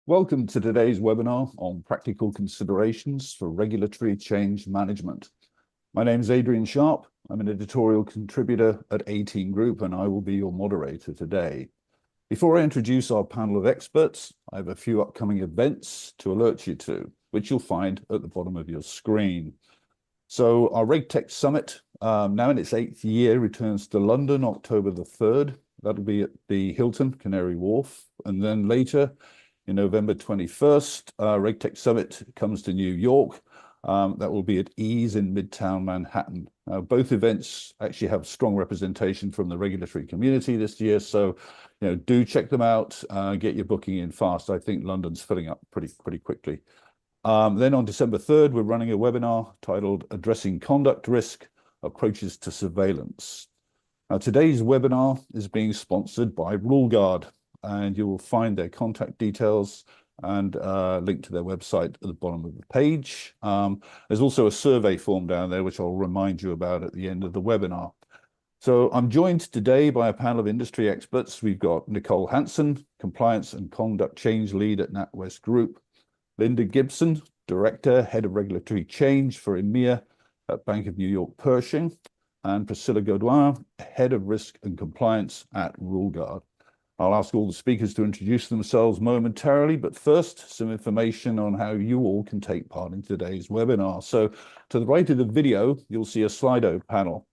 Welcome to today's webinar on practical considerations for regulatory change management. My name is Adrian Sharp. I'm an editorial contributor at 18 Group, and I will be your moderator today. Before I introduce our panel of experts, I have a few upcoming events to alert you to, which you'll find at the bottom of your screen. So our RegTech Summit, now in its 8th year, returns to London, October the 3rd. That'll be at the Hilton, Canary Wharf. And then later, in November 21st, RegTech Summit comes to New York. That will be at Ease in Midtown Manhattan. Both events actually have strong representation from the regulatory community this year, so do check them out. Get your booking in fast. I think London's filling up pretty quickly. Then on December 3rd, we're running a webinar titled Addressing Conduct Risk: Approaches to Surveillance. Now, today's webinar is being sponsored by RuleGuard, and you will find their contact details and a link to their website at the bottom of the page. There's also a survey form down there, which I'll remind you about at the end of the webinar. So I'm joined today by a panel of industry experts. We've got Nicole Hansen, Compliance and Conduct Change Lead at NatWest Group, Linda Gibson, Director, Head of Regulatory Change for EMEA at Bank of New York Pershing, and Priscilla Gaudouin, Head of Risk and Compliance at RuleGuard. I'll ask all the speakers to introduce themselves momentarily, but first, some information on how you all can take part in today's webinar. So to the right of the video, you'll see a Slido panel.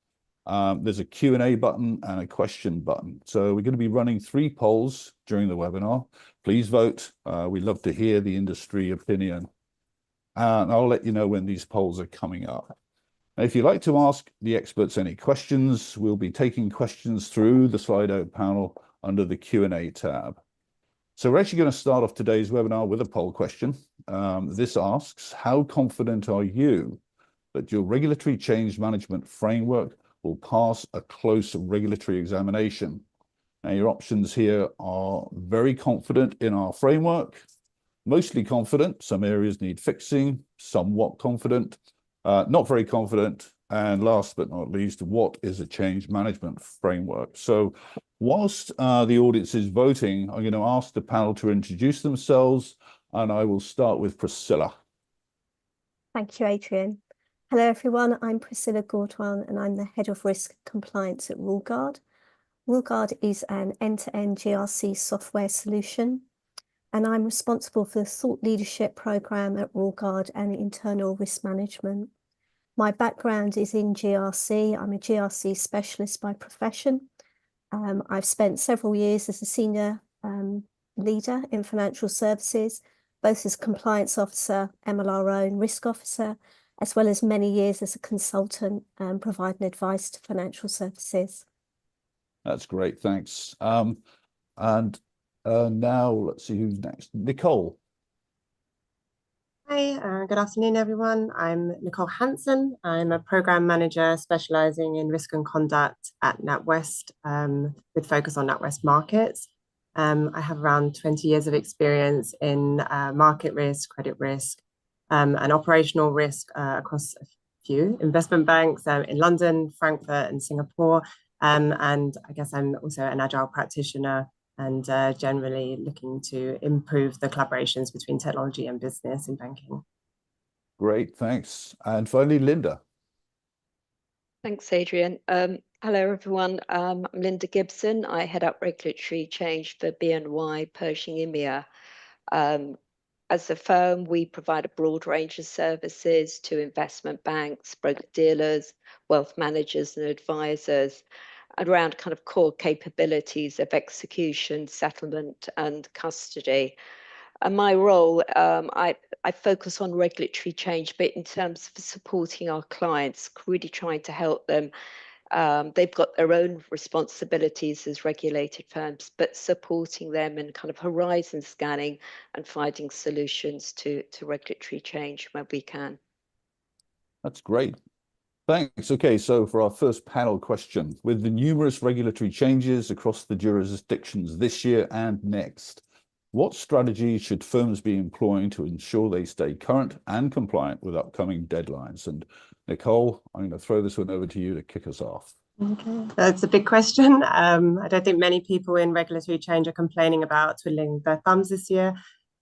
There's a Q&A button and a question button. So we're going to be running 3 polls during the webinar. Please vote. We'd love to hear the industry opinion. And I'll let you know when these polls are coming up. Now, if you'd like to ask the experts any questions, we'll be taking questions through the Slido panel under the Q&A tab. So we're actually going to start off today's webinar with a poll question. This asks, how confident are you that your regulatory change management framework will pass a close regulatory examination? Now, your options here are very confident in our framework, mostly confident, some areas need fixing, somewhat confident, not very confident, and last but not least, what is a change management framework? So whilst the audience is voting, I'm going to ask the panel to introduce themselves, and I will start with Priscilla. Thank you, Adrian. Hello, everyone. I'm Priscilla Gaudouin, and I'm the Head of Risk Compliance at RuleGuard. RuleGuard is an end-to-end GRC software solution, and I'm responsible for the thought leadership program at RuleGuard and internal risk management. My background is in GRC. I'm a GRC specialist by profession. I've spent several years as a senior leader in financial services, both as compliance officer, MLRO, and risk officer, as well as many years as a consultant providing advice to financial services. That's great, thanks. Now let's see who's next. Nicole. Hi, good afternoon, everyone. I'm Nicole Hansen. I'm a program manager specializing in risk and conduct at NatWest with focus on NatWest markets. I have around 20 years of experience in market risk, credit risk, and operational risk across a few investment banks in London, Frankfurt, and Singapore. And I guess I'm also an agile practitioner and generally looking to improve the collaborations between technology and business in banking. Great, thanks. And finally, Linda. Thanks, Adrian. Hello, everyone. I'm Linda Gibson. I head up regulatory change for BNY Pershing EMEA. As a firm, we provide a broad range of services to investment banks, broker-dealers, wealth managers and advisors, around kind of core capabilities of execution, settlement, and custody. And my role, I focus on regulatory change, but in terms of supporting our clients, really trying to help them. They've got their own responsibilities as regulated firms, but supporting them in kind of horizon scanning and finding solutions to regulatory change where we can. That's great. Thanks. Okay, so for our first panel question, with the numerous regulatory changes across the jurisdictions this year and next, what strategies should firms be employing to ensure they stay current and compliant with upcoming deadlines? And Nicole, I'm going to throw this one over to you to kick us off. Okay, that's a big question. I don't think many people in regulatory change are complaining about twiddling their thumbs this year.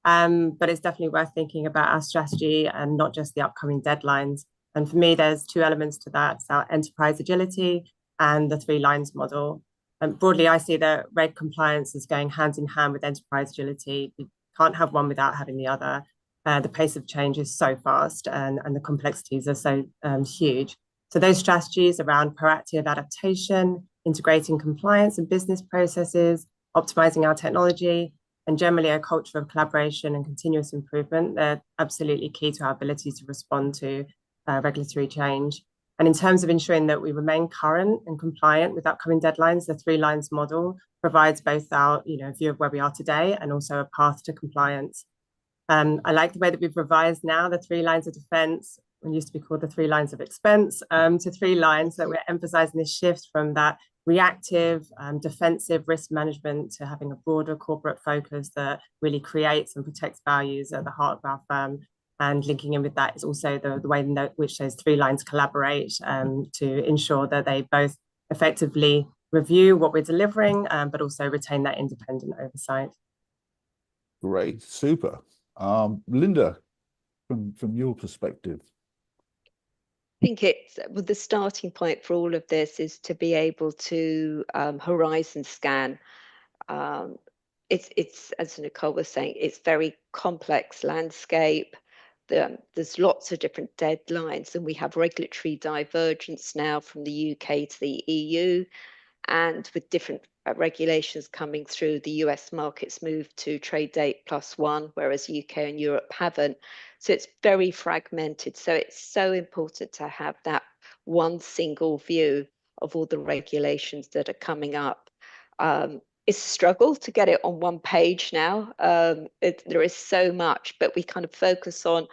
but it's definitely worth thinking about our strategy and not just the upcoming deadlines. And for me, there's two elements to that. It's our enterprise agility and the 3 lines model. And broadly, I see that reg compliance is going hand in hand with enterprise agility. You can't have one without having the other. The pace of change is so fast and the complexities are so huge. So those strategies around proactive adaptation, integrating compliance and business processes, optimizing our technology, and generally a culture of collaboration and continuous improvement, they're absolutely key to our ability to respond to regulatory change. And in terms of ensuring that we remain current and compliant with upcoming deadlines, the 3 lines model provides both our view of where we are today and also a path to compliance. I like the way that we've revised now the 3 lines of defense, it used to be called the 3 lines of expense, to 3 lines, that we're emphasizing this shift from that reactive, defensive risk management to having a broader corporate focus that really creates and protects values at the heart of our firm. And linking in with that is also the way in which those 3 lines collaborate to ensure that they both effectively review what we're delivering, but also retain that independent oversight. Great, super. Linda, from your perspective. I think it's the starting point for all of this is to be able to horizon scan. It's as Nicole was saying, it's very complex landscape. There's lots of different deadlines, and we have regulatory divergence now from the UK to the EU, and with different regulations coming through, the US markets moved to trade date +1, whereas UK and Europe haven't. So it's very fragmented. So it's so important to have that one single view of all the regulations that are coming up. It's a struggle to get it on one page now. There is so much, but we kind of focus on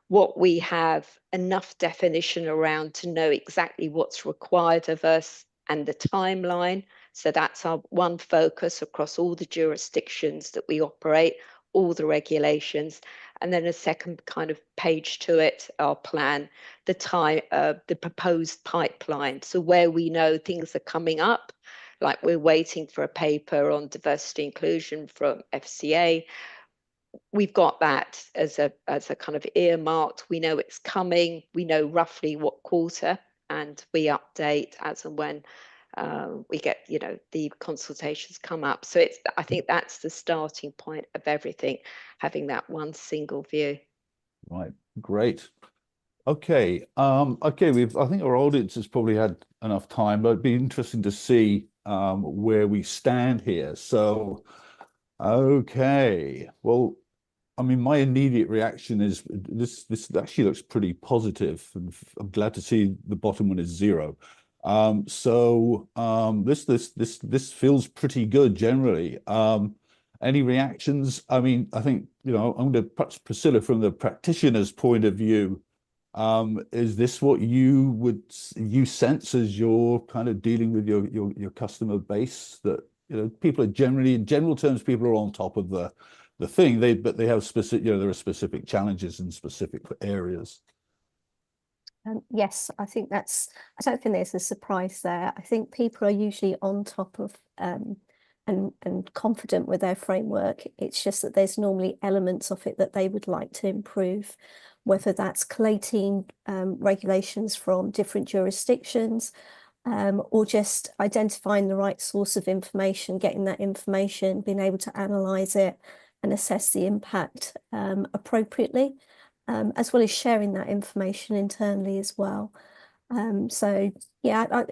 what we have enough definition around to know exactly what's required of us and the timeline. So that's our one focus across all the jurisdictions that we operate, all the regulations. And then a second kind of page to it, our plan, the proposed pipeline. So where we know things are coming up, like we're waiting for a paper on diversity inclusion from FCA. We've got that as a kind of earmarked. We know it's coming. We know roughly what quarter, and we update as and when we get, the consultations come up. So I think that's the starting point of everything, having that one single view. Right, great. Okay, I think our audience has probably had enough time, but it'd be interesting to see where we stand here. So, okay, well, I mean, my immediate reaction is this actually looks pretty positive, and I'm glad to see the bottom one is 0. This feels pretty good generally. Any reactions? I mean, I think, I'm going to perhaps Priscilla, from the practitioner's point of view, is this what you sense as you're kind of dealing with your customer base, that people are generally, in general terms, people are on top of the thing, but they have specific, there are specific challenges in specific areas. Yes, I don't think there's a surprise there. I think people are usually on top of and confident with their framework. It's just that there's normally elements of it that they would like to improve, whether that's collating regulations from different jurisdictions, or just identifying the right source of information, getting that information, being able to analyze it and assess the impact appropriately, as well as sharing that information internally as well. So yeah,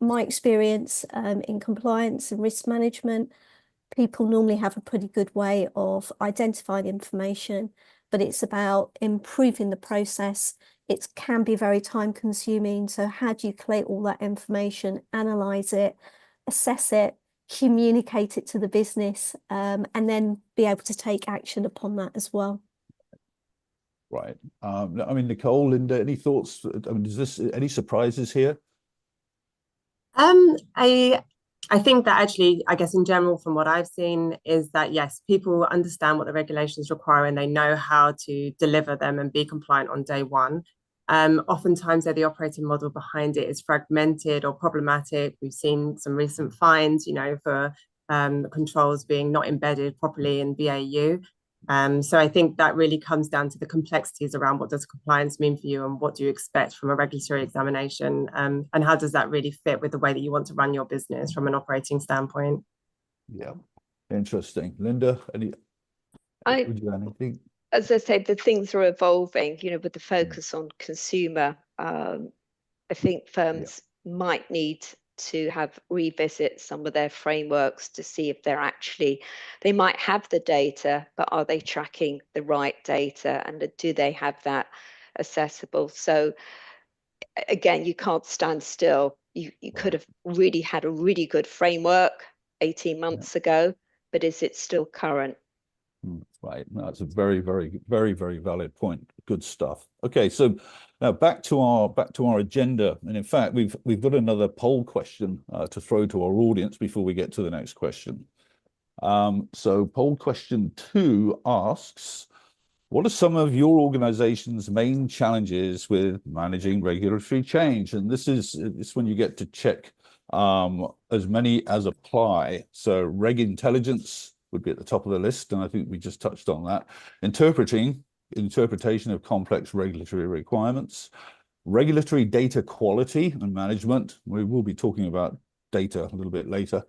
my experience in compliance and risk management, people normally have a pretty good way of identifying information, but it's about improving the process. It can be very time consuming. So how do you collate all that information, analyze it, assess it, communicate it to the business, and then be able to take action upon that as well? Right. I mean, Nicole, Linda, any thoughts? I mean, any surprises here? I think that actually, I guess in general, from what I've seen, is that yes, people understand what the regulations require and they know how to deliver them and be compliant on day one. Oftentimes, the operating model behind it is fragmented or problematic. We've seen some recent fines, for controls being not embedded properly in BAU. So I think that really comes down to the complexities around what does compliance mean for you and what do you expect from a regulatory examination, and how does that really fit with the way that you want to run your business from an operating standpoint? Yeah, interesting. Linda, would you add anything? As I said, the things are evolving, with the focus on consumer. I think firms might need to revisit some of their frameworks to see if they might have the data, but are they tracking the right data, and do they have that accessible? So again, you can't stand still. You could have really had a really good framework 18 months ago, but is it still current? Right. No, it's a very, very, very, very valid point. Good stuff. Okay, so now back to our agenda, and in fact, we've got another poll question to throw to our audience before we get to the next question. So poll question 2 asks, what are some of your organization's main challenges with managing regulatory change? And this is when you get to check as many as apply. So reg intelligence would be at the top of the list, and I think we just touched on that. Interpretation of complex regulatory requirements, regulatory data quality and management. We will be talking about data a little bit later.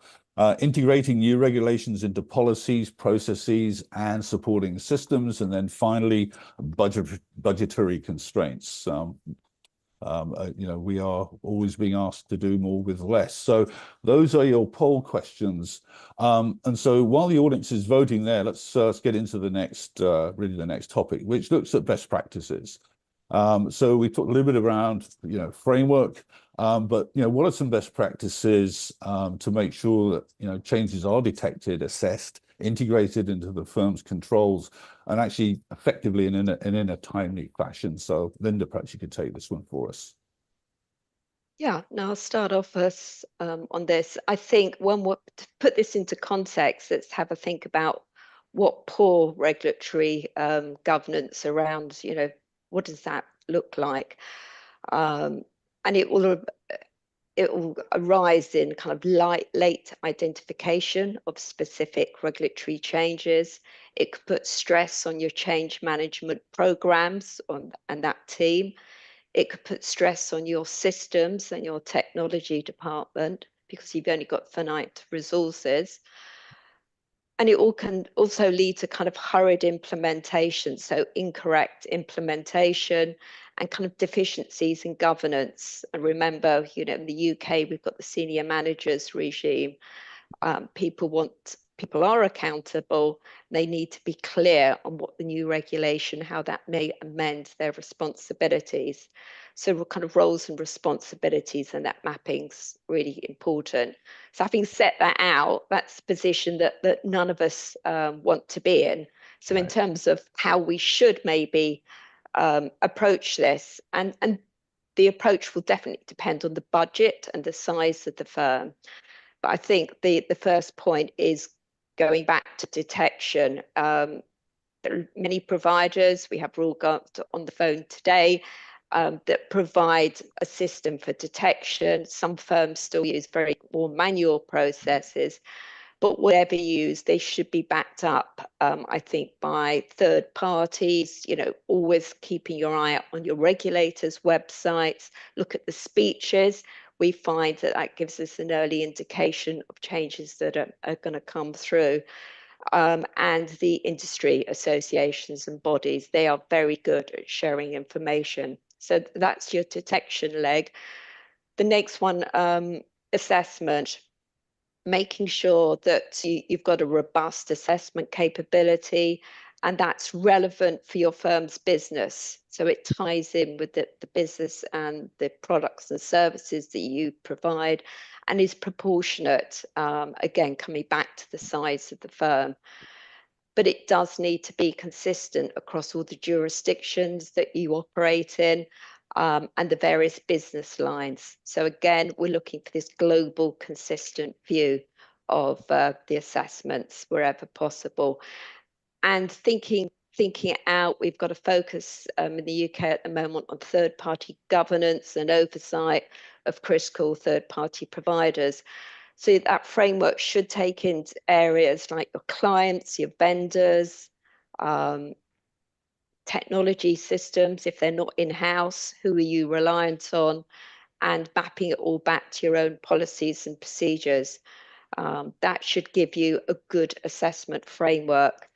Integrating new regulations into policies, processes, and supporting systems, and then finally, budgetary constraints. We are always being asked to do more with less. So those are your poll questions. And so while the audience is voting there, let's get into the next, really the next topic, which looks at best practices. So we talked a little bit around, framework, but, what are some best practices to make sure that, changes are detected, assessed, integrated into the firm's controls, and actually effectively and in a timely fashion. So Linda, perhaps you could take this one for us. Yeah, now I'll start off first on this. I think to put this into context, let's have a think about what poor regulatory governance around, what does that look like? And it will arise in kind of late identification of specific regulatory changes. It could put stress on your change management programs and that team. It could put stress on your systems and your technology department because you've only got finite resources. And it all can also lead to kind of hurried implementation, so incorrect implementation and kind of deficiencies in governance. And remember, in the UK, we've got the senior managers regime. People are accountable. They need to be clear on what the new regulation, how that may amend their responsibilities. So kind of roles and responsibilities, and that mapping's really important. So having set that out, that's the position that none of us want to be in. So in terms of how we should maybe approach this, and the approach will definitely depend on the budget and the size of the firm. But I think the first point is going back to detection. There are many providers. We have Rulguard on the phone today that provide a system for detection. Some firms still use very more manual processes, but whatever you use, they should be backed up, I think, by third parties, always keeping your eye on your regulators' websites, look at the speeches. We find that gives us an early indication of changes that are going to come through. And the industry associations and bodies, they are very good at sharing information. So that's your detection leg. The next one, assessment, making sure that you've got a robust assessment capability and that's relevant for your firm's business. So it ties in with the business and the products and services that you provide and is proportionate, again, coming back to the size of the firm. But it does need to be consistent across all the jurisdictions that you operate in and the various business lines. So again, we're looking for this global consistent view of the assessments wherever possible. And thinking out, we've got a focus in the UK at the moment on third-party governance and oversight of critical third-party providers. So that framework should take into areas like your clients, your vendors, technology systems, if they're not in-house, who are you reliant on, and mapping it all back to your own policies and procedures. That should give you a good assessment framework.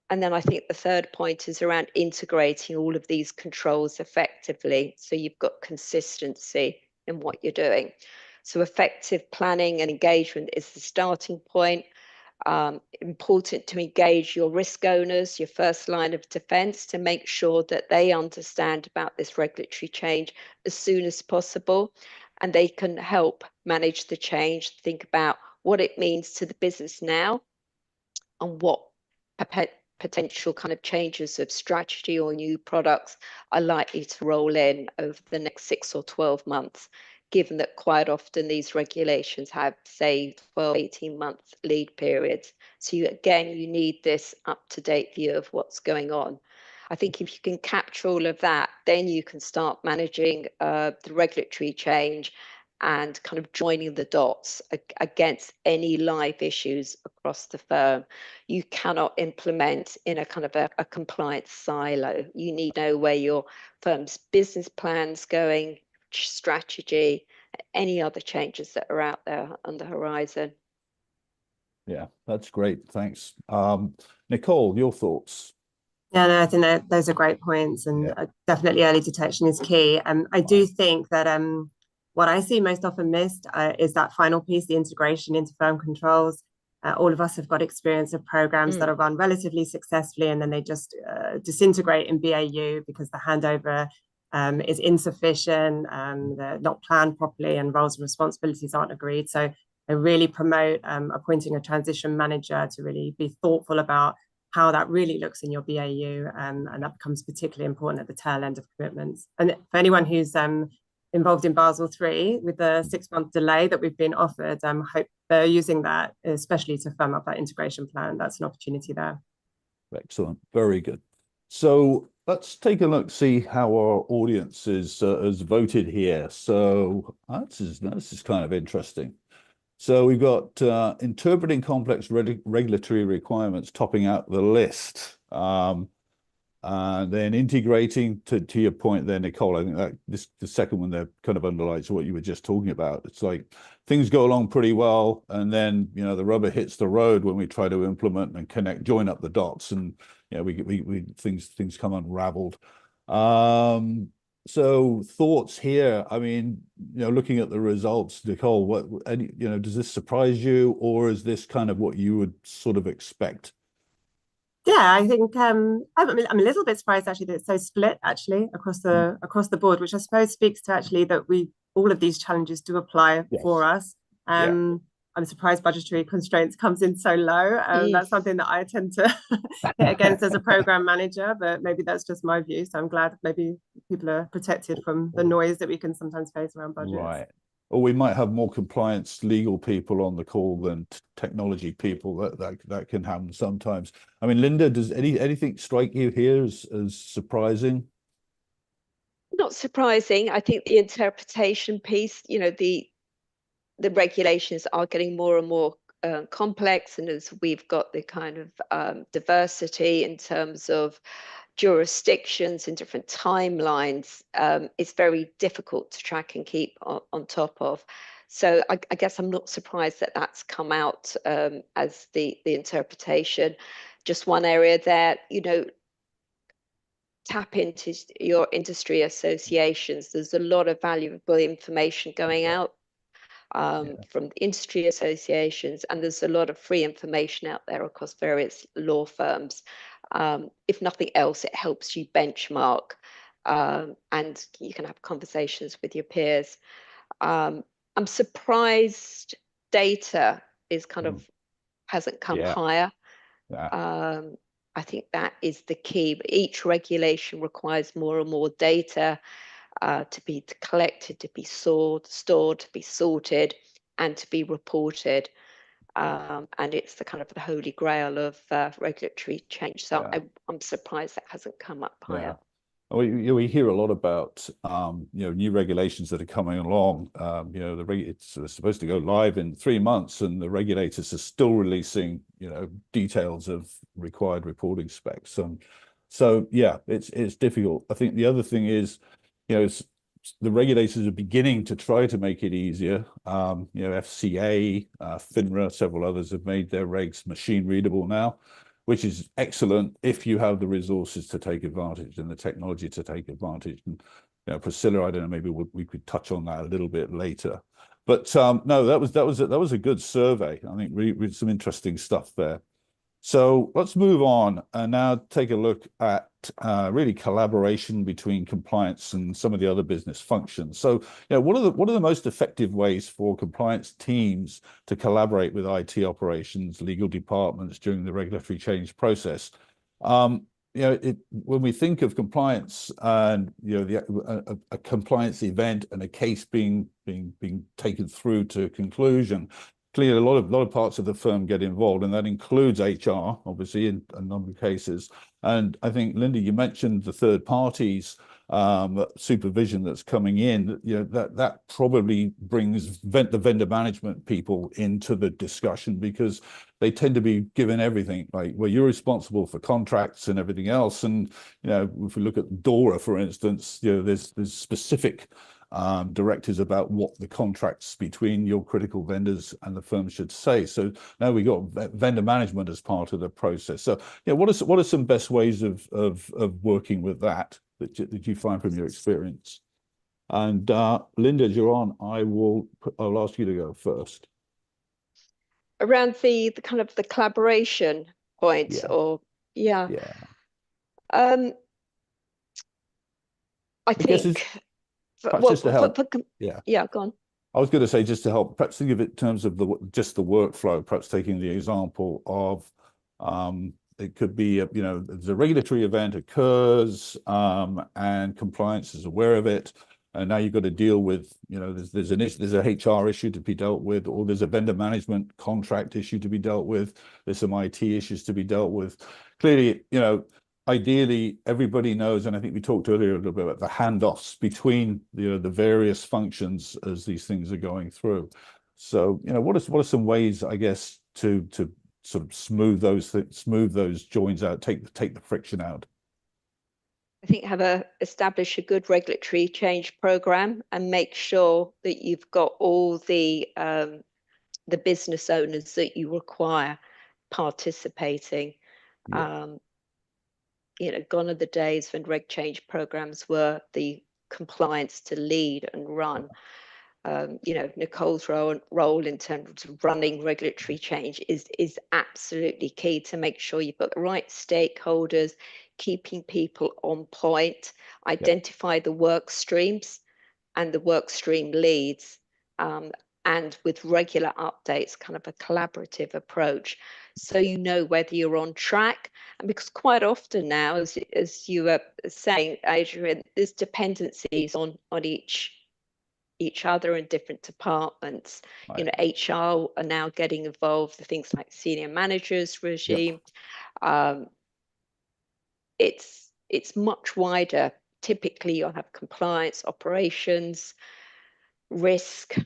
And then I think the third point is around integrating all of these controls effectively, so you've got consistency in what you're doing. So effective planning and engagement is the starting point. Important to engage your risk owners, your first line of defense, to make sure that they understand about this regulatory change as soon as possible, and they can help manage the change, think about what it means to the business now and what potential kind of changes of strategy or new products are likely to roll in over the next 6 or 12 months, given that quite often these regulations have, say, 12, 18 month lead periods. So you need this up-to-date view of what's going on. I think if you can capture all of that, then you can start managing the regulatory change and kind of joining the dots against any live issues across the firm. You cannot implement in a kind of a compliance silo. You need to know where your firm's business plan's going, strategy, any other changes that are out there on the horizon. Yeah, that's great. Thanks. Nicole, your thoughts? Yeah, no, I think that those are great points, and definitely early detection is key. I do think that what I see most often missed is that final piece, the integration into firm controls. All of us have got experience of programs that are run relatively successfully, and then they just disintegrate in BAU because the handover is insufficient, they're not planned properly, and roles and responsibilities aren't agreed. So I really promote appointing a transition manager to really be thoughtful about how that really looks in your BAU, and that becomes particularly important at the tail end of commitments. And for anyone who's involved in Basel III, with the 6-month delay that we've been offered, I hope they're using that, especially to firm up that integration plan. That's an opportunity there. Excellent, very good. So let's take a look, see how our audience has voted here. So this is kind of interesting. So we've got interpreting complex regulatory requirements topping out the list. And then integrating, to your point there, Nicole, I think that the second one there kind of underlines what you were just talking about. It's like things go along pretty well, and then the rubber hits the road when we try to implement and join up the dots, and things come unraveled. So thoughts here. I mean, looking at the results, Nicole, does this surprise you, or is this kind of what you would sort of expect? Yeah, I think I'm a little bit surprised actually that it's so split actually across the board, which I suppose speaks to actually that all of these challenges do apply for us. I'm surprised budgetary constraints comes in so low. That's something that I tend to hit against as a program manager, but maybe that's just my view. So I'm glad maybe people are protected from the noise that we can sometimes face around budgets. Right. Or we might have more compliance legal people on the call than technology people. That can happen sometimes. I mean, Linda, does anything strike you here as surprising? Not surprising. I think the interpretation piece, the regulations are getting more and more complex, and as we've got the kind of diversity in terms of jurisdictions and different timelines, it's very difficult to track and keep on top of. So I guess I'm not surprised that that's come out as the interpretation. Just one area there, tap into your industry associations. There's a lot of valuable information going out from industry associations, and there's a lot of free information out there across various law firms. If nothing else, it helps you benchmark, and you can have conversations with your peers. I'm surprised data is kind of hasn't come higher. I think that is the key. But each regulation requires more and more data to be collected, to be stored, to be sorted, and to be reported. And it's the kind of the holy grail of regulatory change. So I'm surprised that hasn't come up higher. We hear a lot about new regulations that are coming along. It's supposed to go live in 3 months, and the regulators are still releasing details of required reporting specs. So yeah, it's difficult. I think the other thing is, the regulators are beginning to try to make it easier. FCA, FINRA, several others have made their regs machine readable now, which is excellent if you have the resources to take advantage and the technology to take advantage. And Priscilla, I don't know, maybe we could touch on that a little bit later. But no, that was a good survey. I think with some interesting stuff there. So let's move on and now take a look at really collaboration between compliance and some of the other business functions. So, what are the most effective ways for compliance teams to collaborate with IT operations, legal departments during the regulatory change process? When we think of compliance and a compliance event and a case being taken through to conclusion, clearly, a lot of parts of the firm get involved, and that includes HR, obviously, in a number of cases. And I think, Linda, you mentioned the third parties supervision that's coming in. That probably brings the vendor management people into the discussion, because they tend to be given everything, like, well, you're responsible for contracts and everything else. And if we look at DORA, for instance, there's specific directives about what the contracts between your critical vendors and the firm should say. So now we got vendor management as part of the process. So what are some best ways of working with that you find from your experience? And Linda, as you're on, I'll ask you to go first. Around the kind of the collaboration point, yeah. I think. Just to help. Yeah, go on. I was going to say, just to help, perhaps think of it in terms of just the workflow, perhaps taking the example of it could be, the regulatory event occurs and compliance is aware of it. And now you've got to deal with, there's a HR issue to be dealt with, or there's a vendor management contract issue to be dealt with. There's some IT issues to be dealt with. Clearly, ideally, everybody knows, and I think we talked earlier a little bit about the handoffs between the various functions as these things are going through. So, what are some ways, I guess, to sort of smooth those joins out, take the friction out? I think establish a good regulatory change program and make sure that you've got all the business owners that you require participating. Yeah. Gone are the days when reg change programs were the compliance to lead and run. Nicole's role in terms of running regulatory change is absolutely key to make sure you've got the right stakeholders, keeping people on point, identify the work streams and the work stream leads, and with regular updates, kind of a collaborative approach, so whether you're on track. And because quite often now, as you were saying, Adrian, there's dependencies on each other in different departments. Right. HR are now getting involved with things like senior managers regime. It's much wider. Typically, you'll have compliance, operations, risk,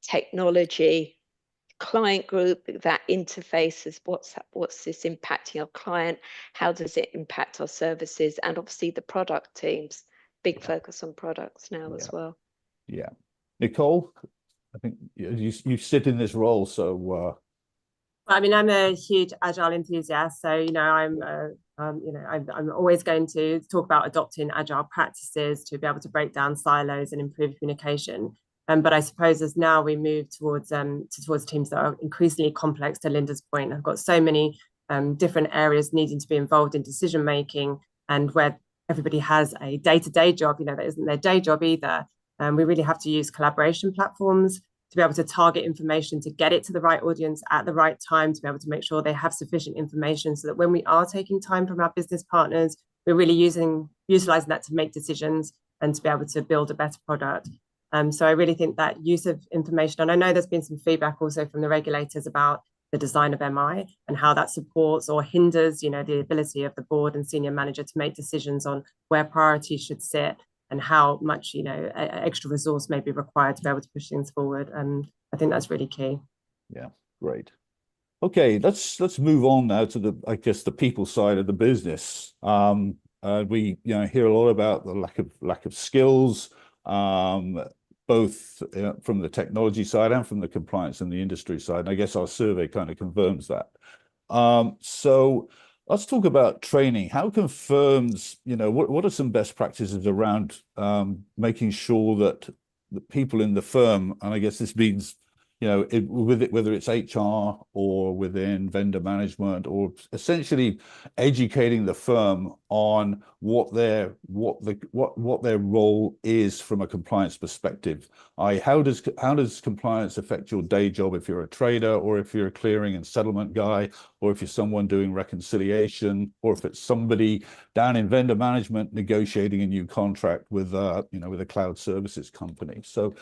technology, client group that interfaces. What's this impacting our client? How does it impact our services? And obviously the product teams, big focus on products now as well. Yeah. Nicole, I think you sit in this role, so I mean, I'm a huge agile enthusiast, so I'm always going to talk about adopting agile practices to be able to break down silos and improve communication. But I suppose as now we move towards teams that are increasingly complex, to Linda's point, I've got so many different areas needing to be involved in decision making, and where everybody has a day-to-day job, that isn't their day job either. We really have to use collaboration platforms to be able to target information, to get it to the right audience at the right time, to be able to make sure they have sufficient information, so that when we are taking time from our business partners, we're really utilizing that to make decisions and to be able to build a better product. So I really think that use of information, and I know there's been some feedback also from the regulators about the design of MI and how that supports or hinders, you know, the ability of the board and senior manager to make decisions on where priorities should sit and how much, you know, extra resource may be required to be able to push things forward. And I think that's really key. Yeah, great. Okay, let's move on now to the, I guess, the people side of the business. We hear a lot about the lack of skills, both from the technology side and from the compliance and the industry side. And I guess our survey kind of confirms that. So let's talk about training. How can firms, what are some best practices around making sure that the people in the firm, and I guess this means whether it's HR or within vendor management, or essentially educating the firm on what their role is from a compliance perspective. How does compliance affect your day job if you're a trader, or if you're a clearing and settlement guy, or if you're someone doing reconciliation, or if it's somebody down in vendor management negotiating a new contract with a cloud services company. So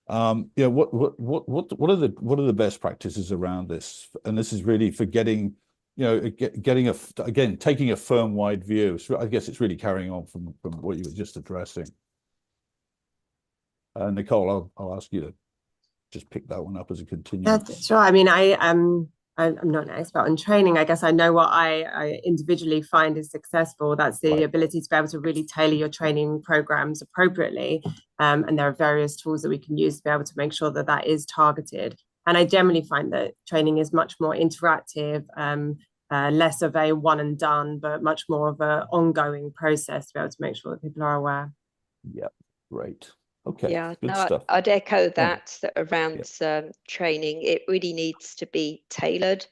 what are the best practices around this? And this is really for taking a firm-wide view. So I guess it's really carrying on from what you were just addressing. Nicole, I'll ask you to just pick that one up as a continuum. Yeah, sure. I mean, I'm not an expert on training. I guess I know what I individually find is successful. That's the ability to be able to really tailor your training programs appropriately. And there are various tools that we can use to be able to make sure that that is targeted. And I generally find that training is much more interactive, less of a one and done, but much more of an ongoing process to be able to make sure that people are aware. Yeah, great. Okay. Yeah, good no, stuff. I'd echo that around training. It really needs to be tailored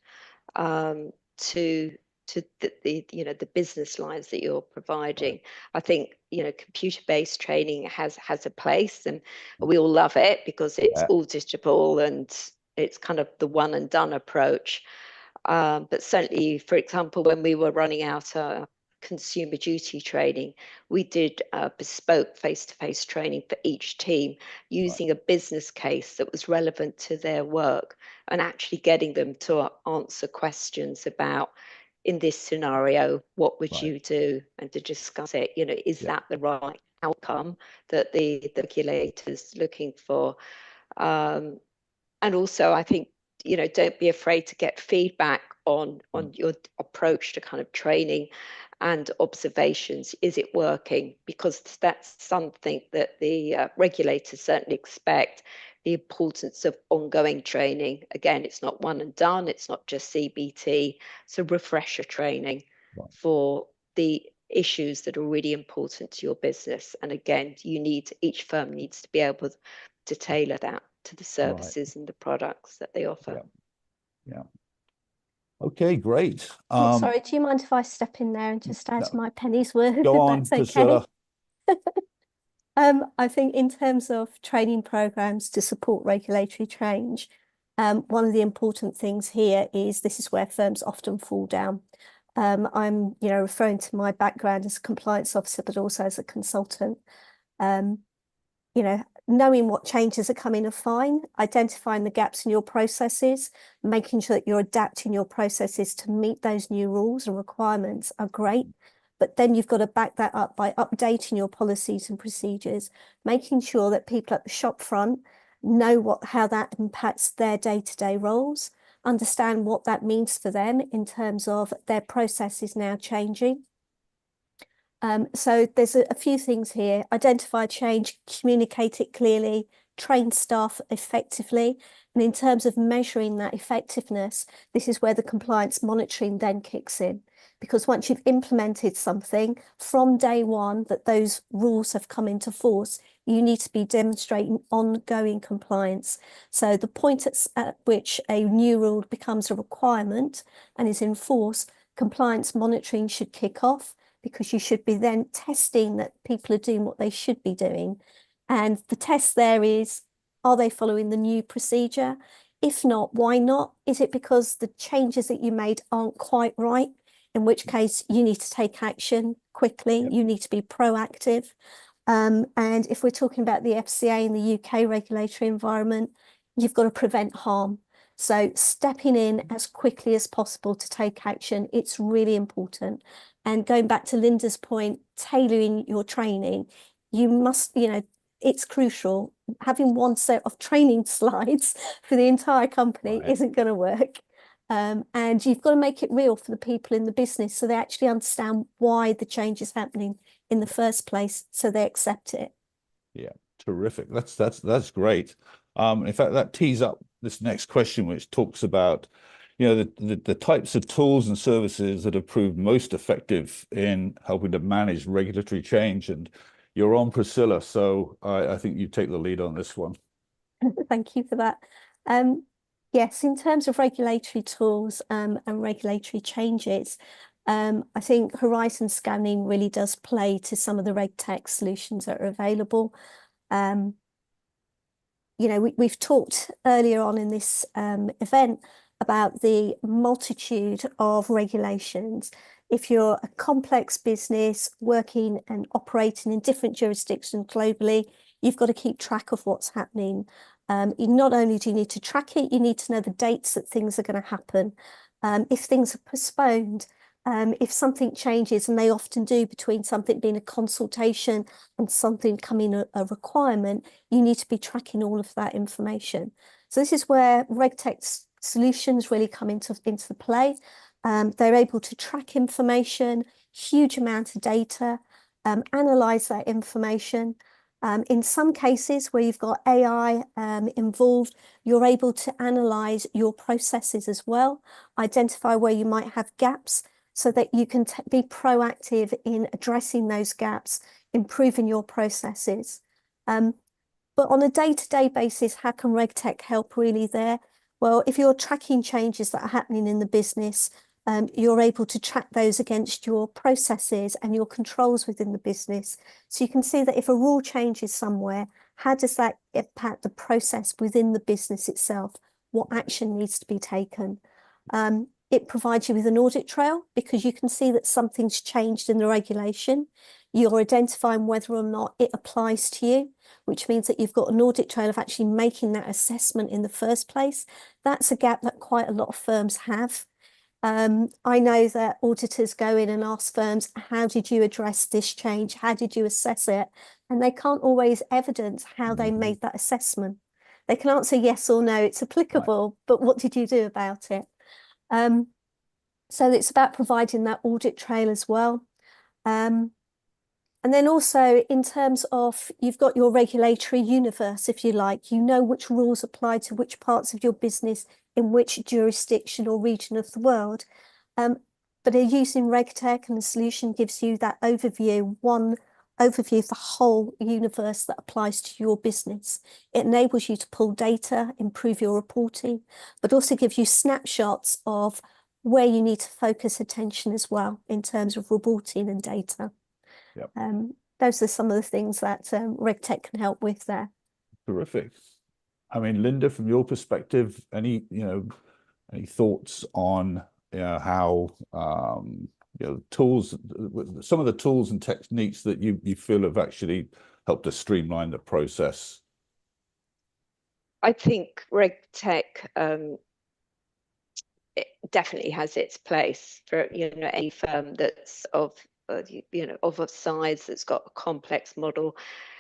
to the business lines that you're providing. I think computer-based training has a place, and we all love it because it's all digital and it's kind of the one and done approach. But certainly, for example, when we were running out consumer duty training, we did bespoke face-to-face training for each team using a business case that was relevant to their work, and actually getting them to answer questions about, in this scenario, what would you do, and to discuss it. Is that the right outcome that the regulator's looking for? And also, I think, don't be afraid to get feedback on your approach to kind of training and observations. Is it working? Because that's something that the regulators certainly expect. The importance of ongoing training. Again, it's not one and done. It's not just CBT. So refresher training for the issues that are really important to your business. And again, each firm needs to be able to tailor that to the services and the products that they offer. Yeah. Okay, great. Sorry, do you mind if I step in there and just add my penny's worth? Go on, that's okay. I think in terms of training programs to support regulatory change, one of the important things here is this is where firms often fall down. I'm, referring to my background as a compliance officer, but also as a consultant. Knowing what changes are coming are fine, identifying the gaps in your processes, making sure that you're adapting your processes to meet those new rules and requirements are great. But then you've got to back that up by updating your policies and procedures, making sure that people at the shop front know how that impacts their day-to-day roles, understand what that means for them in terms of their processes now changing. So there's a few things here: identify change, communicate it clearly, train staff effectively. And in terms of measuring that effectiveness, this is where the compliance monitoring then kicks in. Because once you've implemented something from day one that those rules have come into force, you need to be demonstrating ongoing compliance. So the point at which a new rule becomes a requirement and is in force, compliance monitoring should kick off, because you should be then testing that people are doing what they should be doing. And the test there is, are they following the new procedure? If not, why not? Is it because the changes that you made aren't quite right? In which case you need to take action quickly. You need to be proactive. And if we're talking about the FCA and the UK regulatory environment, you've got to prevent harm. So stepping in as quickly as possible to take action, it's really important. And going back to Linda's point, tailoring your training, you must, it's crucial. Having one set of training slides for the entire company Right. isn't going to work. And you've got to make it real for the people in the business so they actually understand why the change is happening in the first place, so they accept it. Yeah, terrific. That's great. In fact, that tees up this next question, which talks about, the types of tools and services that have proved most effective in helping to manage regulatory change. And you're on, Priscilla, so I think you take the lead on this one. Thank you for that. Yes, in terms of regulatory tools and regulatory changes, I think Horizon Scanning really does play to some of the RegTech solutions that are available. We've talked earlier on in this event about the multitude of regulations. If you're a complex business working and operating in different jurisdictions globally, you've got to keep track of what's happening. Not only do you need to track it, you need to know the dates that things are going to happen. If things are postponed, if something changes, and they often do between something being a consultation and something coming a requirement, you need to be tracking all of that information. So this is where RegTech solutions really come into the play. They're able to track information, huge amount of data, analyze that information. In some cases where you've got AI involved, you're able to analyze your processes as well, identify where you might have gaps so that you can be proactive in addressing those gaps, improving your processes. But on a day-to-day basis, how can RegTech help really there? Well, if you're tracking changes that are happening in the business, you're able to track those against your processes and your controls within the business. So you can see that if a rule changes somewhere, how does that impact the process within the business itself? What action needs to be taken? It provides you with an audit trail because you can see that something's changed in the regulation. You're identifying whether or not it applies to you, which means that you've got an audit trail of actually making that assessment in the first place. That's a gap that quite a lot of firms have. I know that auditors go in and ask firms, how did you address this change? How did you assess it? And they can't always evidence how they made that assessment. They can answer yes or no, it's applicable, but what did you do about it? So it's about providing that audit trail as well. And then also in terms of, you've got your regulatory universe, if you like, you know which rules apply to which parts of your business in which jurisdiction or region of the world. But using RegTech, and the solution gives you that overview, one overview of the whole universe that applies to your business. It enables you to pull data, improve your reporting, but also gives you snapshots of where you need to focus attention as well in terms of reporting and data. Yep. Those are some of the things that RegTech can help with there. Terrific. I mean, Linda, from your perspective, any thoughts on how tools, some of the tools and techniques that you feel have actually helped to streamline the process? I think RegTech it definitely has its place for any firm that's of a size that's got a complex model.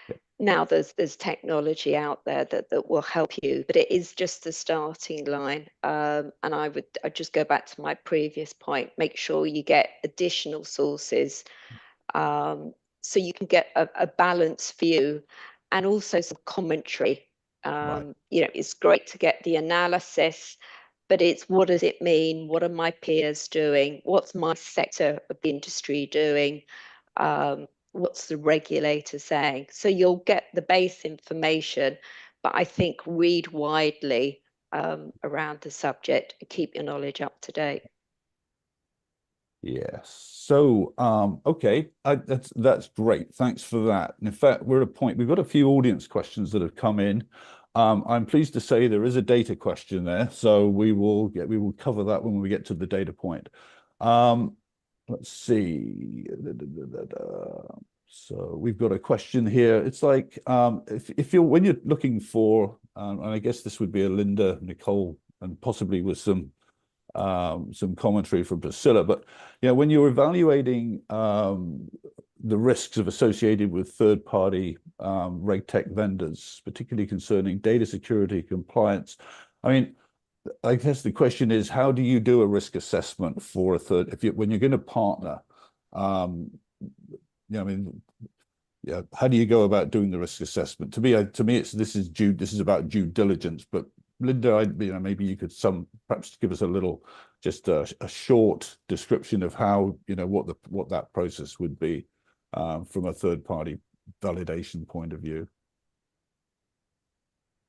Yeah. Now there's technology out there that will help you, but it is just the starting line. And I'd just go back to my previous point, make sure you get additional sources so you can get a balanced view and also some commentary. Right. It's great to get the analysis, but it's what does it mean? What are my peers doing? What's my sector of the industry doing? What's the regulator saying? So you'll get the base information, but I think read widely around the subject and keep your knowledge up to date. Yes. So, okay, that's great. Thanks for that. And in fact, we're at a point, we've got a few audience questions that have come in. I'm pleased to say there is a data question there, so we will cover that when we get to the data point. Let's see. So we've got a question here. It's like when you're looking for, and I guess this would be a Linda Nicole and possibly with some commentary from Priscilla. But when you're evaluating the risks associated with third-party RegTech vendors, particularly concerning data security compliance, I mean, I guess the question is, how do you do a risk assessment for when you're going to partner? I mean, how do you go about doing the risk assessment? To me, this is about due diligence. But Linda, maybe you could perhaps give us just a short description of how what that process would be from a third-party validation point of view.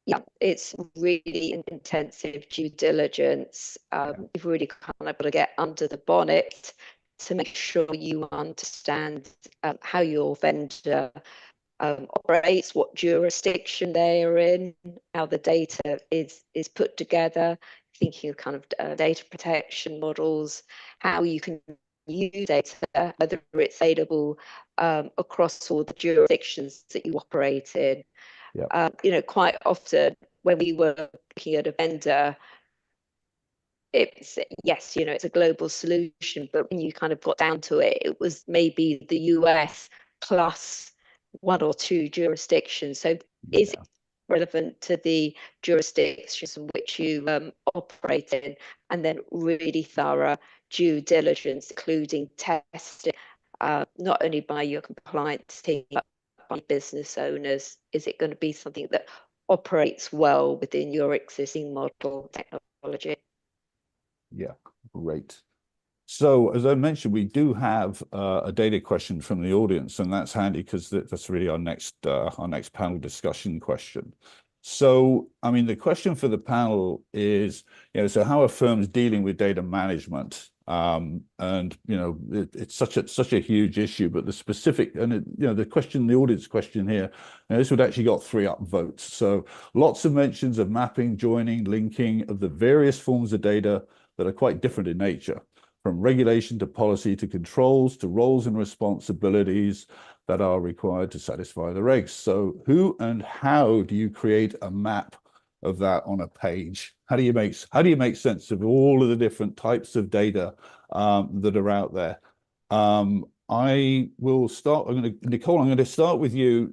Yeah, it's really an intensive due diligence. You've really kind of got to get under the bonnet to make sure you understand how your vendor operates, what jurisdiction they are in, how the data is put together, thinking of kind of data protection models, how you can use data, whether it's available across all the jurisdictions that you operate in. Quite often when we were looking at a vendor, it's it's a global solution, but when you kind of got down to it, it was maybe the US plus one or two jurisdictions. So is it relevant to the jurisdictions in which you operate in? And then really thorough due diligence, including testing, not only by your compliance team, but by business owners. Is it going to be something that operates well within your existing model technology? Yeah, great. So as I mentioned, we do have a data question from the audience, and that's handy because that's really our next panel discussion question. So, I mean, the question for the panel is, so how are firms dealing with data management? And it's such a huge issue, but the specific the audience question here, this would actually got 3 upvotes. So lots of mentions of mapping, joining, linking of the various forms of data that are quite different in nature, from regulation to policy to controls to roles and responsibilities that are required to satisfy the regs. So who and how do you create a map of that on a page? How do you make sense of all of the different types of data that are out there? I will start. Nicole, I'm going to start with you.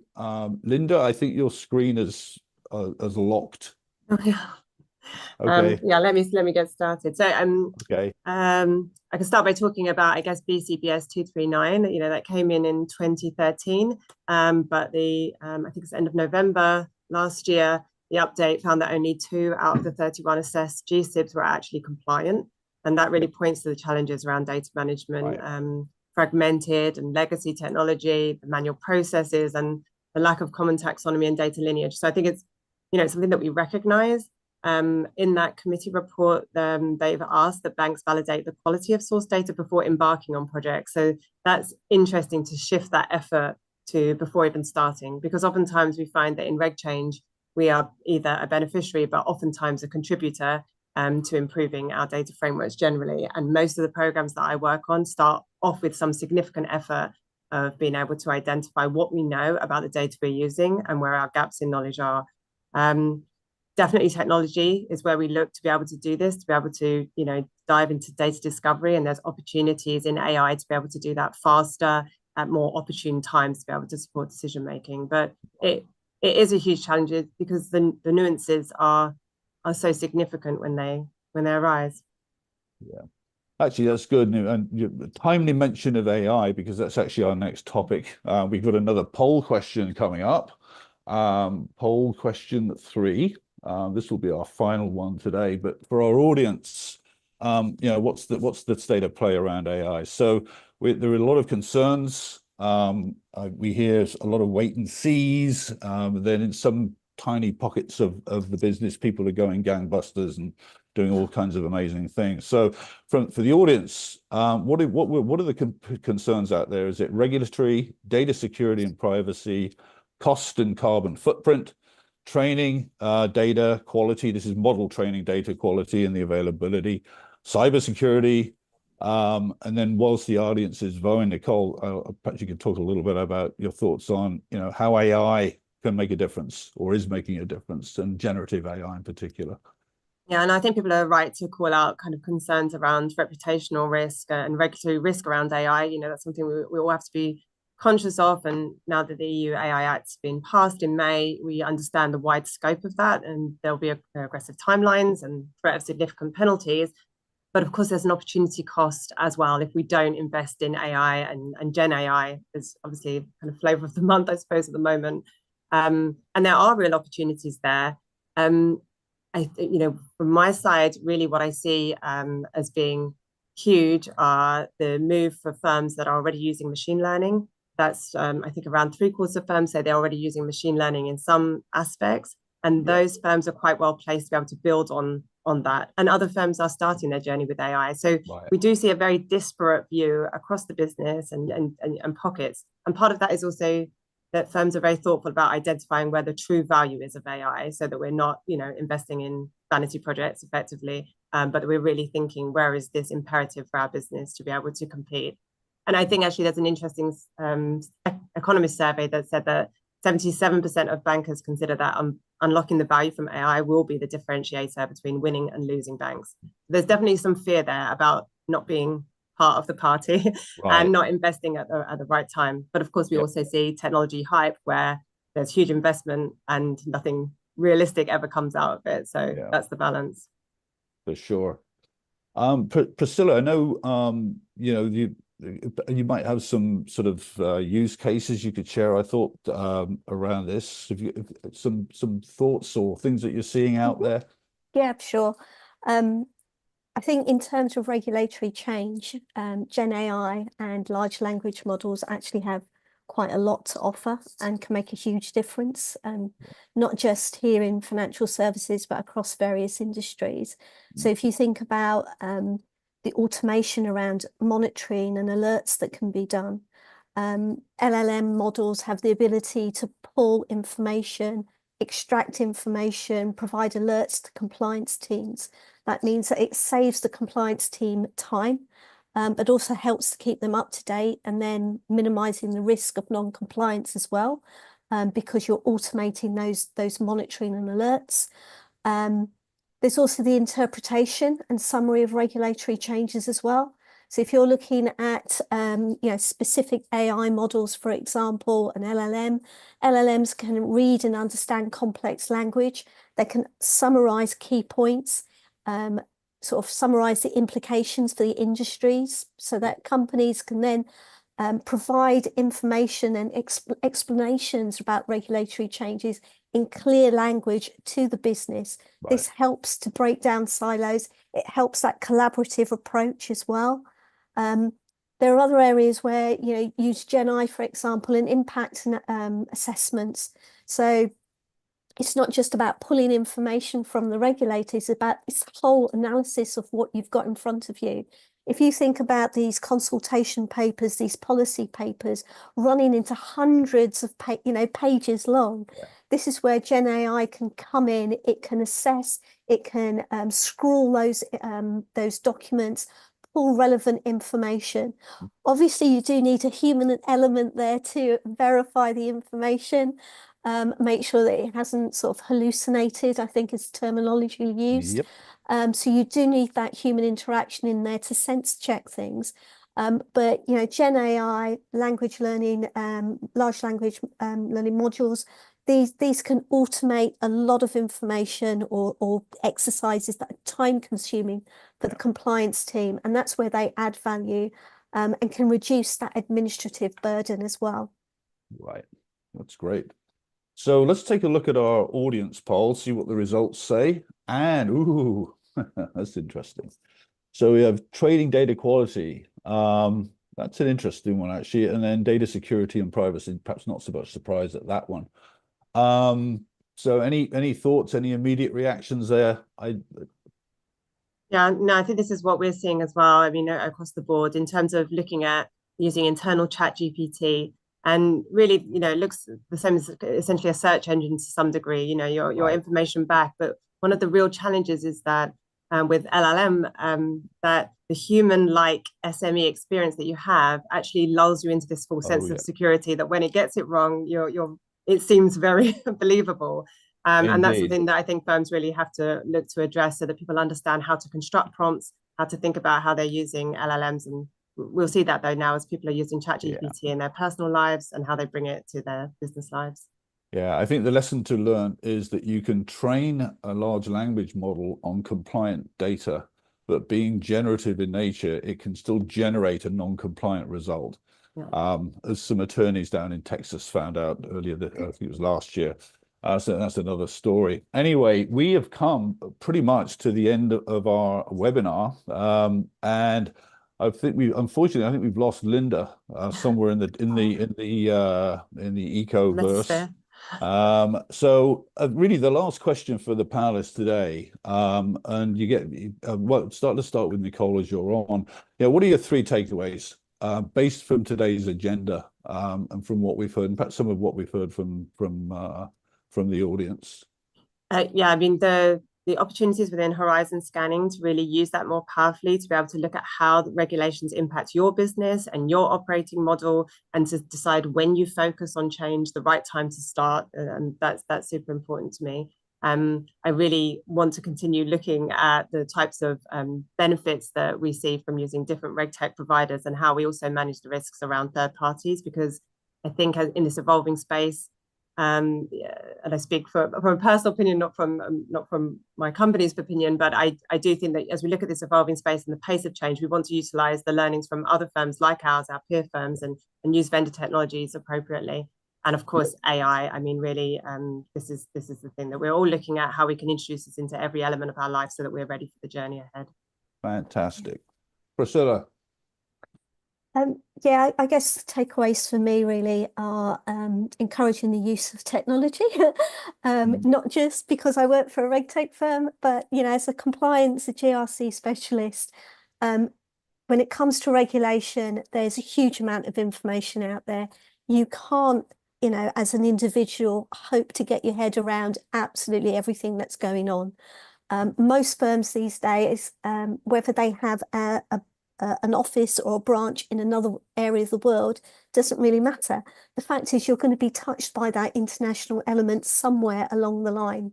Linda, I think your screen is locked. Oh, yeah. Okay. Let me get started. So okay. I can start by talking about, I guess, BCBS 239. That came in 2013, but I think it's the end of November last year. The update found that only 2 out of the 31 assessed GSIBs were actually compliant, and that really points to the challenges around data management, fragmented and legacy technology, the manual processes, and the lack of common taxonomy and data lineage. So I think it's something that we recognize. In that committee report, they've asked that banks validate the quality of source data before embarking on projects. So that's interesting to shift that effort to before even starting, because oftentimes we find that in reg change, we are either a beneficiary, but oftentimes a contributor to improving our data frameworks generally. And most of the programs that I work on start off with some significant effort of being able to identify what we know about the data we're using and where our gaps in knowledge are. Definitely technology is where we look to be able to do this, to be able to, dive into data discovery. And there's opportunities in AI to be able to do that faster at more opportune times to be able to support decision making. But it is a huge challenge because the nuances are so significant when they arise. Yeah, actually, that's good. And timely mention of AI, because that's actually our next topic. We've got another poll question coming up. Poll question 3. This will be our final one today, but for our audience, what's the state of play around AI? So there are a lot of concerns. We hear a lot of wait and sees. Then in some tiny pockets of the business, people are going gangbusters and doing all kinds of amazing things. So for the audience, what are the concerns out there? Is it regulatory, data security and privacy, cost and carbon footprint, training, data quality? This is model training, data quality and the availability, cybersecurity, and then whilst the audience is voting, Nicole, perhaps you could talk a little bit about your thoughts on how AI can make a difference or is making a difference, and generative AI in particular. Yeah, and I think people are right to call out kind of concerns around reputational risk and regulatory risk around AI. That's something we all have to be conscious of. And now that the EU AI Act's been passed in May, we understand the wide scope of that, and there'll be aggressive timelines and threat of significant penalties. But of course, there's an opportunity cost as well if we don't invest in AI, and Gen AI is obviously kind of flavor of the month, I suppose, at the moment. And there are real opportunities there. From my side, really what I see as being huge are the move for firms that are already using machine learning. That's, I think, around 3/4 of firms say they're already using machine learning in some aspects. And those firms are quite well placed to be able to build on that. And other firms are starting their journey with AI. So we do see a very disparate view across the business and pockets. And part of that is also that firms are very thoughtful about identifying where the true value is of AI, so that we're not, investing in vanity projects effectively, but we're really thinking, where is this imperative for our business to be able to compete? And I think actually there's an interesting economist survey that said that 77% of bankers consider that unlocking the value from AI will be the differentiator between winning and losing banks. There's definitely some fear there about not being part of the party and not investing at the right time. But of course, we also see technology hype where there's huge investment and nothing realistic ever comes out of it. So that's the balance. For sure. Priscilla, I know you might have some sort of use cases you could share, I thought, around this. Have you some thoughts or things that you're seeing out there? Yeah, sure. I think in terms of regulatory change, Gen AI and large language models actually have quite a lot to offer and can make a huge difference, not just here in financial services, but across various industries. So if you think about the automation around monitoring and alerts that can be done, LLM models have the ability to pull information, extract information, provide alerts to compliance teams. That means that it saves the compliance team time, but also helps to keep them up to date, and then minimizing the risk of non-compliance as well, because you're automating those monitoring and alerts. There's also the interpretation and summary of regulatory changes as well. So if you're looking at specific AI models, for example, an LLM, LLMs can read and understand complex language. They can summarize key points, sort of summarize the implications for the industries, so that companies can then provide information and explanations about regulatory changes in clear language to the business. This helps to break down silos. It helps that collaborative approach as well. There are other areas where use Gen AI, for example, in impact assessments. So it's not just about pulling information from the regulators, it's about this whole analysis of what you've got in front of you. If you think about these consultation papers, these policy papers running into hundreds of pages long, this is where Gen AI can come in. It can assess, it can scroll those documents, pull relevant information. Obviously, you do need a human element there to verify the information, make sure that it hasn't sort of hallucinated, I think is the terminology used. So you do need that human interaction in there to sense check things. But Gen AI, language learning, large language learning modules, these can automate a lot of information or exercises that are time consuming for the compliance team, and that's where they add value, and can reduce that administrative burden as well. Right, that's great. So let's take a look at our audience poll, see what the results say. And ooh, that's interesting. So we have trading data quality. That's an interesting one, actually. And then data security and privacy, perhaps not so much surprise at that one. So any thoughts, any immediate reactions there? Yeah, no, I think this is what we're seeing as well. I mean, across the board in terms of looking at using internal ChatGPT, and really, it looks the same as essentially a search engine to some degree, your information back. But one of the real challenges is that with LLM, that the human-like SME experience that you have actually lulls you into this false sense of security, that when it gets it wrong, it seems very believable. And that's Indeed. something that I think firms really have to look to address so that people understand how to construct prompts, how to think about how they're using LLMs. And we'll see that though now as people are using ChatGPT in their personal lives and how they bring it to their business lives. Yeah, I think the lesson to learn is that you can train a large language model on compliant data, but being generative in nature, it can still generate a non-compliant result. Yeah. As some attorneys down in Texas found out earlier, I think it was last year. So that's another story. Anyway, we have come pretty much to the end of our webinar, and I think unfortunately, I think we've lost Linda somewhere in the ecoverse. So really the last question for the panelists today, and you get let's start with Nicole as you're on. Yeah, what are your 3 takeaways based from today's agenda and from what we've heard, and perhaps some of what we've heard from the audience? Yeah, I mean, the opportunities within Horizon Scanning to really use that more powerfully, to be able to look at how the regulations impact your business and your operating model, and to decide when you focus on change, the right time to start. And that's super important to me. I really want to continue looking at the types of benefits that we see from using different RegTech providers and how we also manage the risks around third parties, because I think in this evolving space, and I speak from a personal opinion, not from my company's opinion, but I do think that as we look at this evolving space and the pace of change, we want to utilize the learnings from other firms like ours, our peer firms, and use vendor technologies appropriately. And of course, AI. I mean, really, this is the thing that we're all looking at, how we can introduce this into every element of our life so that we're ready for the journey ahead. Fantastic. Priscilla. Yeah, I guess the takeaways for me really are encouraging the use of technology, not just because I work for a RegTech firm, but as a compliance, a GRC specialist, when it comes to regulation, there's a huge amount of information out there. You can't, as an individual, hope to get your head around absolutely everything that's going on. Most firms these days, whether they have an office or a branch in another area of the world doesn't really matter. The fact is you're going to be touched by that international element somewhere along the line.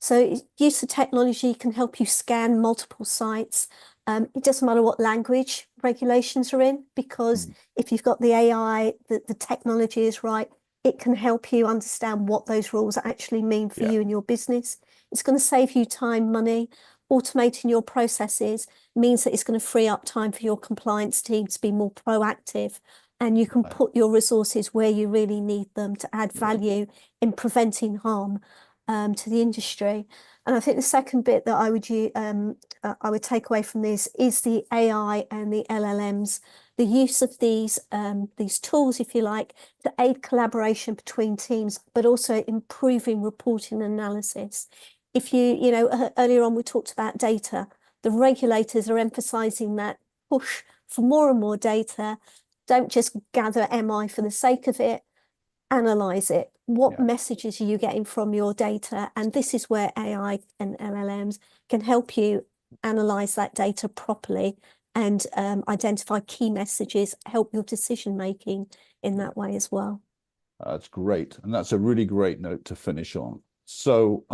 So use of technology can help you scan multiple sites. It doesn't matter what language regulations are in, because if you've got the AI, the technology is right, it can help you understand what those rules actually mean for you and your business. It's going to save you time, money. Automating your processes means that it's going to free up time for your compliance team to be more proactive, and you can put your resources where you really need them to add value in preventing harm to the industry. And I think the second bit that I would take away from this is the AI and the LLMs, the use of these tools, if you like, to aid collaboration between teams, but also improving reporting analysis. If earlier on we talked about data, the regulators are emphasizing that push for more and more data. Don't just gather MI for the sake of it, analyze it. What messages are you getting from your data? And this is where AI and LLMs can help you analyze that data properly and identify key messages, help your decision making in that way as well. That's great. And that's a really great note to finish on. So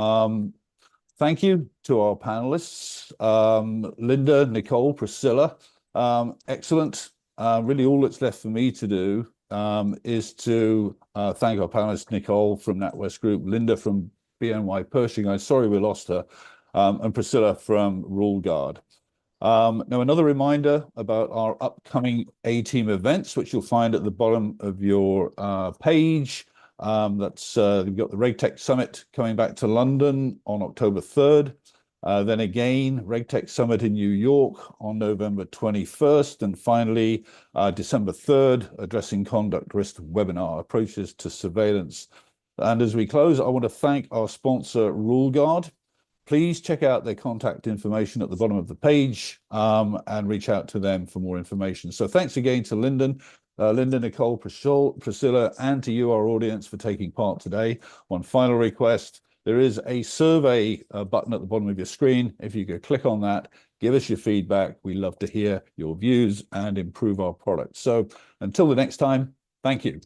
thank you to our panelists, Linda, Nicole, Priscilla. Excellent. Really all that's left for me to do is to thank our panelists, Nicole from NatWest Group, Linda from BNY Pershing. I'm sorry we lost her, and Priscilla from RuleGuard. Now, another reminder about our upcoming A-Team events, which you'll find at the bottom of your page. That's we've got the RegTech Summit coming back to London on October 3rd. Then again, RegTech Summit in New York on November 21st. And finally, December 3rd, Addressing Conduct Risk webinar, Approaches to Surveillance. And as we close, I want to thank our sponsor, RuleGuard. Please check out their contact information at the bottom of the page and reach out to them for more information. So thanks again to Linda, Nicole, Priscilla, and to you, our audience, for taking part today. One final request, there is a survey button at the bottom of your screen. If you could click on that, give us your feedback. We love to hear your views and improve our product. So until the next time, thank you.